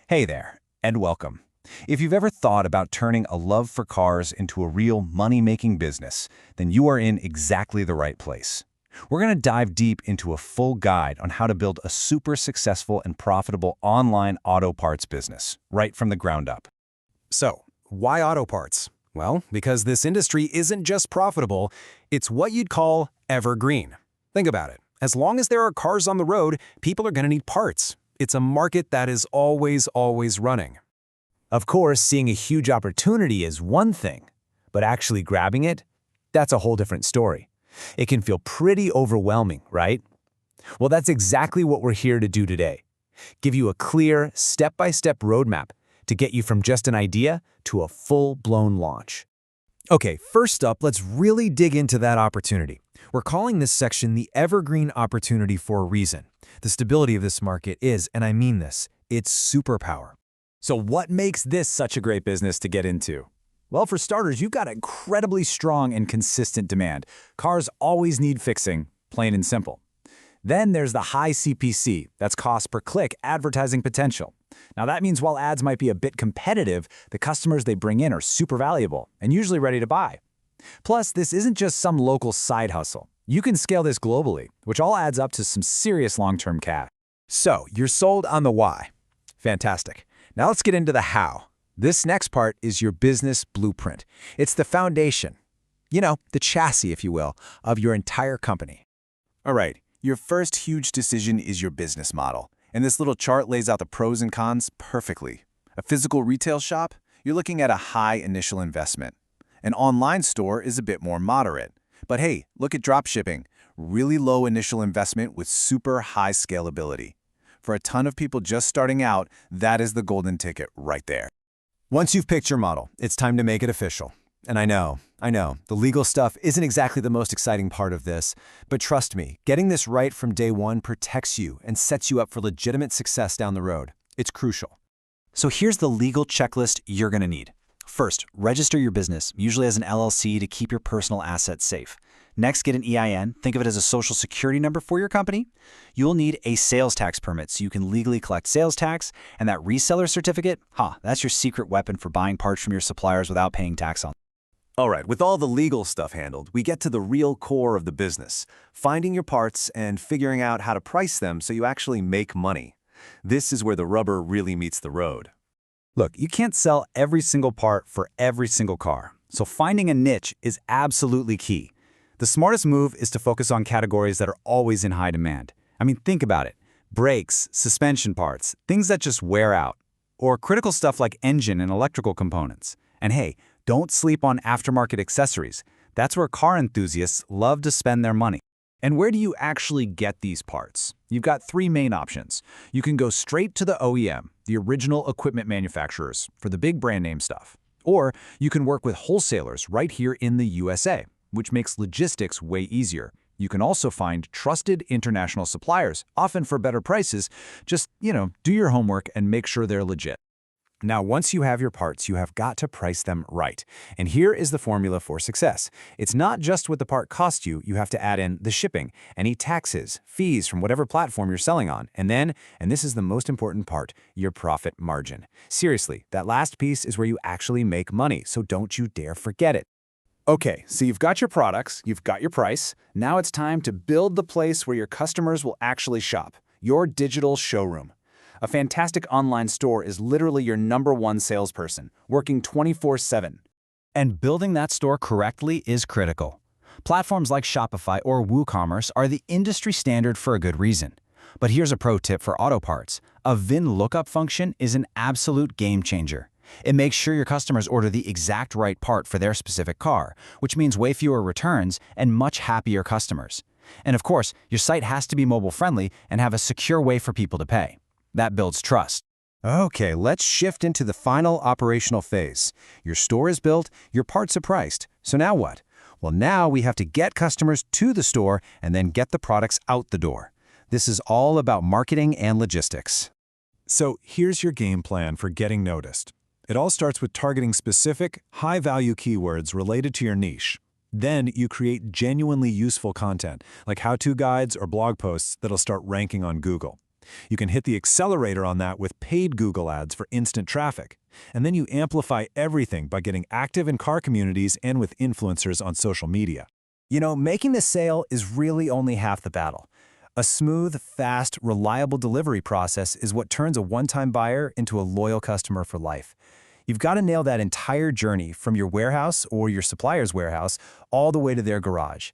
Hey there, and welcome. If you've ever thought about turning a love for cars into a real money-making business, then you are in exactly the right place. We're going to dive deep into a full guide on how to build a super successful and profitable online auto parts business, right from the ground up. So, why auto parts? Well, because this industry isn't just profitable, it's what you'd call evergreen. Think about it. As long as there are cars on the road, people are going to need parts. It's a market that is always running. Of course, seeing a huge opportunity is one thing, but actually grabbing it, that's a whole different story. It can feel pretty overwhelming, right? Well, that's exactly what we're here to do today. Give you a clear, step-by-step roadmap to get you from just an idea to a full-blown launch. Okay, first up, let's really dig into that opportunity. We're calling this section the evergreen opportunity for a reason. The stability of this market is, and I mean this, its superpower. So what makes this such a great business to get into? Well, for starters, you've got incredibly strong and consistent demand. Cars always need fixing, plain and simple. Then there's the high CPC, that's cost per click advertising potential. Now that means while ads might be a bit competitive, the customers they bring in are super valuable and usually ready to buy. Plus, this isn't just some local side hustle. You can scale this globally, which all adds up to some serious long-term cash. So, you're sold on the why. Fantastic. Now let's get into the how. This next part is your business blueprint. It's the foundation, the chassis, if you will, of your entire company. All right, your first huge decision is your business model. And this little chart lays out the pros and cons perfectly. A physical retail shop, you're looking at a high initial investment. An online store is a bit more moderate. But hey, look at dropshipping. Really low initial investment with super high scalability. For a ton of people just starting out, that is the golden ticket right there. Once you've picked your model, it's time to make it official. And I know, the legal stuff isn't exactly the most exciting part of this, but trust me, getting this right from day one protects you and sets you up for legitimate success down the road. It's crucial. So here's the legal checklist you're going to need. First, register your business, usually as an LLC to keep your personal assets safe. Next, get an EIN. Think of it as a social security number for your company. You'll need a sales tax permit so you can legally collect sales tax. And that reseller certificate, that's your secret weapon for buying parts from your suppliers without paying tax on them. All right, with all the legal stuff handled, we get to the real core of the business, finding your parts and figuring out how to price them so you actually make money. This is where the rubber really meets the road. Look, you can't sell every single part for every single car, so finding a niche is absolutely key. The smartest move is to focus on categories that are always in high demand. I mean, think about it. Brakes, suspension parts, things that just wear out. Or critical stuff like engine and electrical components. And hey, don't sleep on aftermarket accessories. That's where car enthusiasts love to spend their money. And where do you actually get these parts? You've got three main options. You can go straight to the OEM, the original equipment manufacturers, for the big brand name stuff. Or you can work with wholesalers right here in the USA, which makes logistics way easier. You can also find trusted international suppliers, often for better prices. Just, do your homework and make sure they're legit. Now, once you have your parts, you have got to price them right. And here is the formula for success. It's not just what the part costs you, you have to add in the shipping, any taxes, fees from whatever platform you're selling on, and then, and this is the most important part, your profit margin. Seriously, that last piece is where you actually make money, so don't you dare forget it. Okay, so you've got your products, you've got your price. Now it's time to build the place where your customers will actually shop, your digital showroom. A fantastic online store is literally your #1 salesperson, working 24/7. And building that store correctly is critical. Platforms like Shopify or WooCommerce are the industry standard for a good reason. But here's a pro tip for auto parts. A VIN lookup function is an absolute game changer. It makes sure your customers order the exact right part for their specific car, which means way fewer returns and much happier customers. And of course, your site has to be mobile-friendly and have a secure way for people to pay. That builds trust. Okay, let's shift into the final operational phase. Your store is built, your parts are priced. So now what? Well, now we have to get customers to the store and then get the products out the door. This is all about marketing and logistics. So here's your game plan for getting noticed. It all starts with targeting specific, high-value keywords related to your niche. Then you create genuinely useful content, like how-to guides or blog posts that'll start ranking on Google. You can hit the accelerator on that with paid Google ads for instant traffic. And then you amplify everything by getting active in car communities and with influencers on social media. You know, making the sale is really only half the battle. A smooth, fast, reliable delivery process is what turns a one-time buyer into a loyal customer for life. You've got to nail that entire journey from your warehouse or your supplier's warehouse all the way to their garage.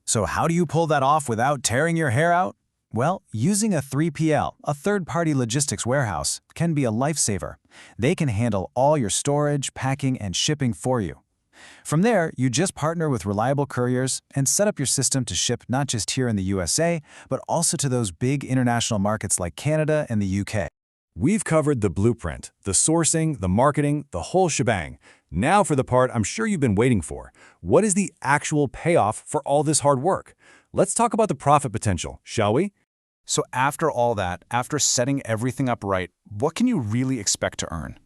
So how do you pull that off without tearing your hair out? Well, using a 3PL, a third-party logistics warehouse, can be a lifesaver. They can handle all your storage, packing, and shipping for you. From there, you just partner with reliable couriers and set up your system to ship not just here in the USA, but also to those big international markets like Canada and the UK. We've covered the blueprint, the sourcing, the marketing, the whole shebang. Now for the part I'm sure you've been waiting for. What is the actual payoff for all this hard work? Let's talk about the profit potential, shall we? So after all that, after setting everything up right, what can you really expect to earn?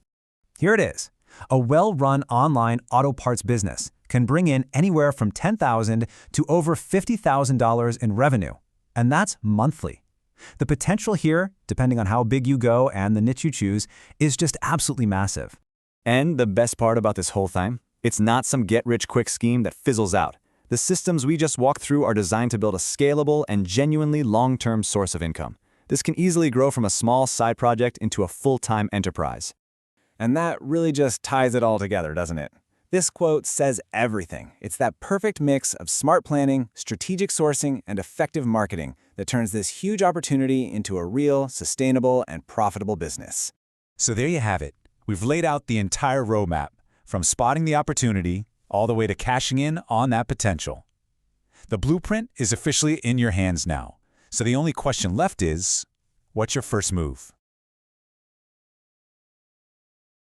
Here it is. A well-run online auto parts business can bring in anywhere from $10,000 to over $50,000 in revenue, and that's monthly. The potential here, depending on how big you go and the niche you choose, is just absolutely massive. And the best part about this whole thing? It's not some get-rich-quick scheme that fizzles out. The systems we just walked through are designed to build a scalable and genuinely long-term source of income. This can easily grow from a small side project into a full-time enterprise. And that really just ties it all together, doesn't it? This quote says everything. It's that perfect mix of smart planning, strategic sourcing, and effective marketing that turns this huge opportunity into a real, sustainable, and profitable business. So there you have it. We've laid out the entire roadmap, from spotting the opportunity all the way to cashing in on that potential. The blueprint is officially in your hands now. So the only question left is, what's your first move?